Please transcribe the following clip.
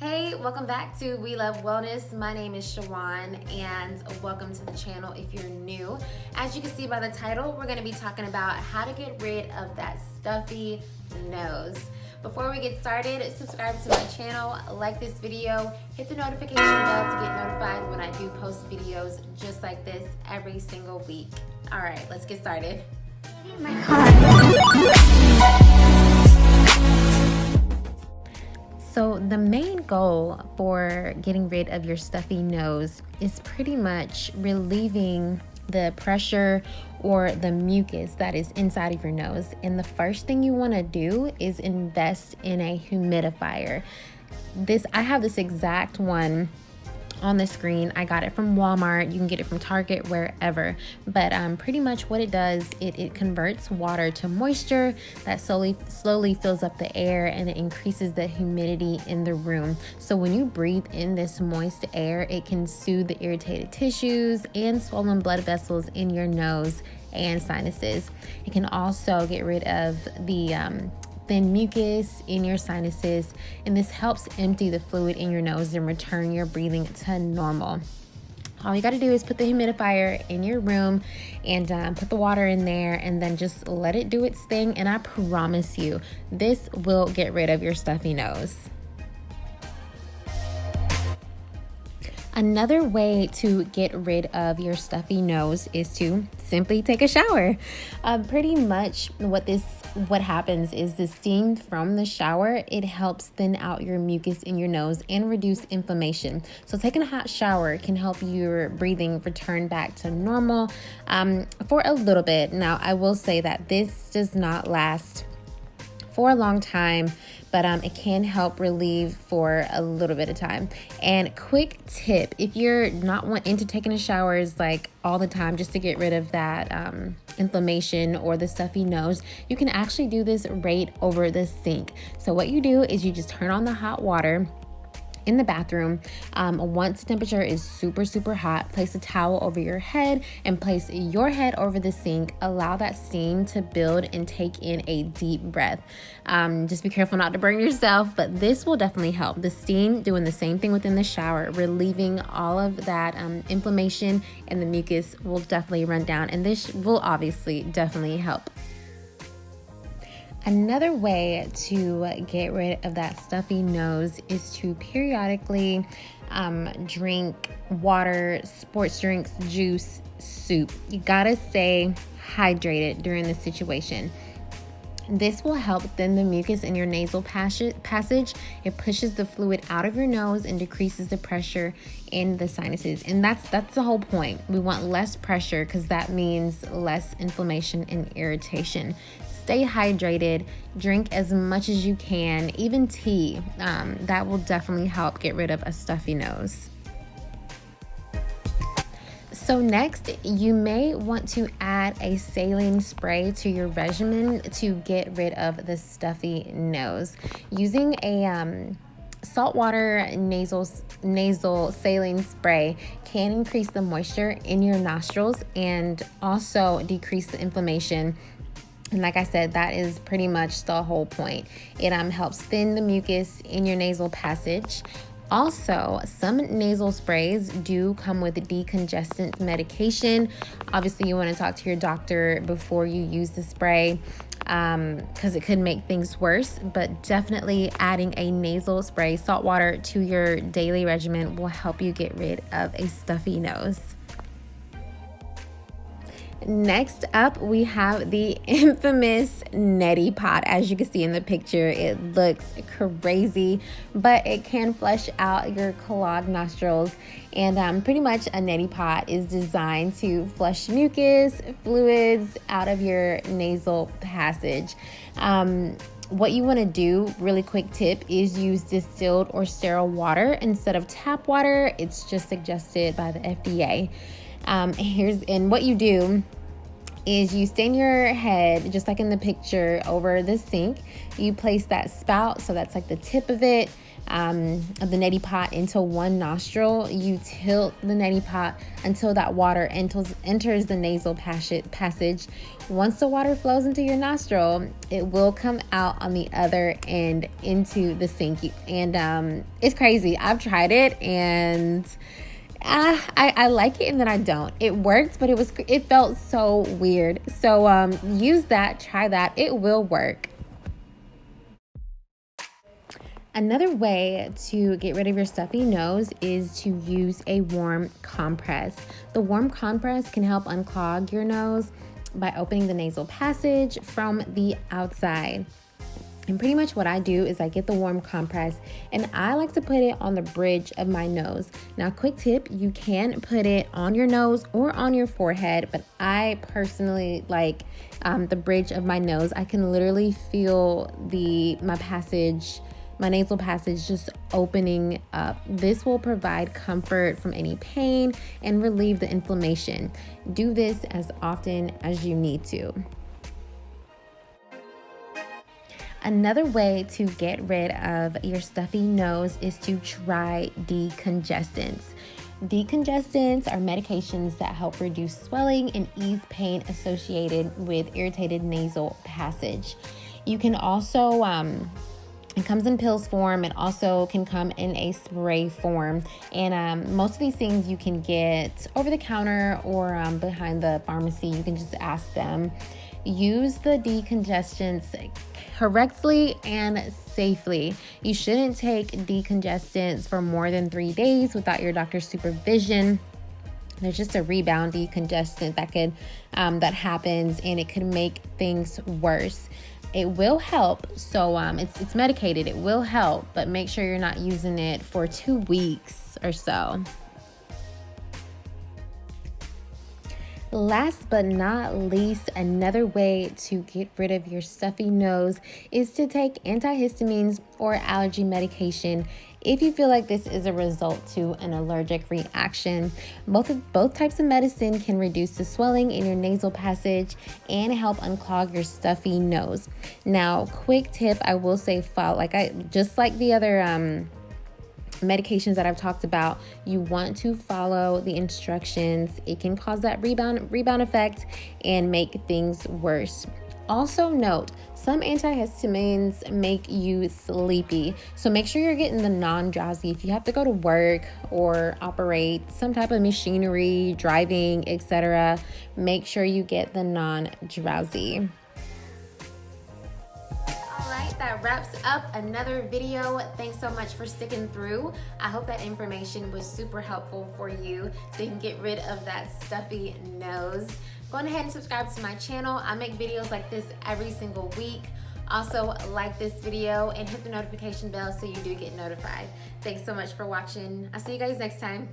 Hey, welcome back to We Love Wellness. My name is Shawan and welcome to the channel if you're new. As you can see by the title, we're going to be talking about how to get rid of that stuffy nose. Before we get started, subscribe to my channel, like this video, hit the notification bell to get notified when I do post videos just like this every single week. All right, let's get started. So the main goal for getting rid of your stuffy nose is pretty much relieving the pressure or the mucus that is inside of your nose. And the first thing you want to do is invest in a humidifier. I have this exact one on the screen. I got it from Walmart. You can get it from Target, wherever. But pretty much what it does, it converts water to moisture that slowly fills up the air, and it increases the humidity in the room. So when you breathe in this moist air, it can soothe the irritated tissues and swollen blood vessels in your nose and sinuses. It can also get rid of the thin mucus in your sinuses, and this helps empty the fluid in your nose and return your breathing to normal. All you got to do is put the humidifier in your room and put the water in there, and then just let it do its thing, and I promise you this will get rid of your stuffy nose. Another way to get rid of your stuffy nose is to simply take a shower. Pretty much what happens is the steam from the shower, it helps thin out your mucus in your nose and reduce inflammation. So taking a hot shower can help your breathing return back to normal for a little bit. Now, I will say that this does not last for a long time, but it can help relieve for a little bit of time. And quick tip, if you're not into taking a showers like all the time just to get rid of that inflammation or the stuffy nose, you can actually do this right over the sink. So what you do is you just turn on the hot water in the bathroom. Once the temperature is super hot, place a towel over your head and place your head over the sink. Allow that steam to build and take in a deep breath. Just be careful not to burn yourself, but this will definitely help. The steam doing the same thing within the shower, relieving all of that inflammation, and the mucus will definitely run down, and this will obviously definitely help. Another way to get rid of that stuffy nose is to periodically drink water, sports drinks, juice, soup. You gotta stay hydrated during this situation. This will help thin the mucus in your nasal passage. It pushes the fluid out of your nose and decreases the pressure in the sinuses. And that's the whole point. We want less pressure because that means less inflammation and irritation. Stay hydrated, drink as much as you can, even tea. That will definitely help get rid of a stuffy nose. So next, you may want to add a saline spray to your regimen to get rid of the stuffy nose. Using a saltwater nasal saline spray can increase the moisture in your nostrils and also decrease the inflammation. And like I said, that is pretty much the whole point. It helps thin the mucus in your nasal passage. Also, some nasal sprays do come with decongestant medication. Obviously, you want to talk to your doctor before you use the spray because it could make things worse. But definitely adding a nasal spray, salt water, to your daily regimen will help you get rid of a stuffy nose. Next up, we have the infamous neti pot. As you can see in the picture, it looks crazy, but it can flush out your clogged nostrils. And pretty much a neti pot is designed to flush mucus, fluids out of your nasal passage. What you want to do, really quick tip, is use distilled or sterile water instead of tap water. It's just suggested by the FDA. And what you do is you stand your head, just like in the picture, over the sink. You place that spout, so that's like the tip of it, the neti pot into one nostril. You tilt the neti pot until that water enters the nasal passage. Once the water flows into your nostril, it will come out on the other end into the sink. And it's crazy. I've tried it, and I like it, and then I don't. It worked, but it felt so weird. So use that, try that. It will work. Another way to get rid of your stuffy nose is to use a warm compress. The warm compress can help unclog your nose by opening the nasal passage from the outside. And pretty much what I do is I get the warm compress and I like to put it on the bridge of my nose. Now, quick tip, you can put it on your nose or on your forehead, but I personally like the bridge of my nose. I can literally feel my nasal passage just opening up. This will provide comfort from any pain and relieve the inflammation. Do this as often as you need to. Another way to get rid of your stuffy nose is to try decongestants. Decongestants are medications that help reduce swelling and ease pain associated with irritated nasal passage. You can also, it comes in pills form. It also can come in a spray form. And most of these things you can get over the counter or behind the pharmacy. You can just ask them. Use the decongestants correctly and safely. You shouldn't take decongestants for more than 3 days without your doctor's supervision. There's just a rebound decongestant that happens, and it could make things worse. It will help, so it's medicated. It will help, but make sure you're not using it for 2 weeks or so. Last but not least, another way to get rid of your stuffy nose is to take antihistamines or allergy medication if you feel like this is a result to an allergic reaction. Both types of medicine can reduce the swelling in your nasal passage and help unclog your stuffy nose. Now, quick tip, I will say, just like the other medications that I've talked about, you want to follow the instructions. It can cause that rebound effect and make things worse. Also note, some antihistamines make you sleepy, so make sure you're getting the non-drowsy. If you have to go to work or operate some type of machinery, driving, etc., make sure you get the non-drowsy. That wraps up another video. Thanks so much for sticking through. I hope that information was super helpful for you so you can get rid of that stuffy nose. Go ahead and subscribe to my channel. I make videos like this every single week. Also, like this video and hit the notification bell so you do get notified. Thanks so much for watching. I'll see you guys next time.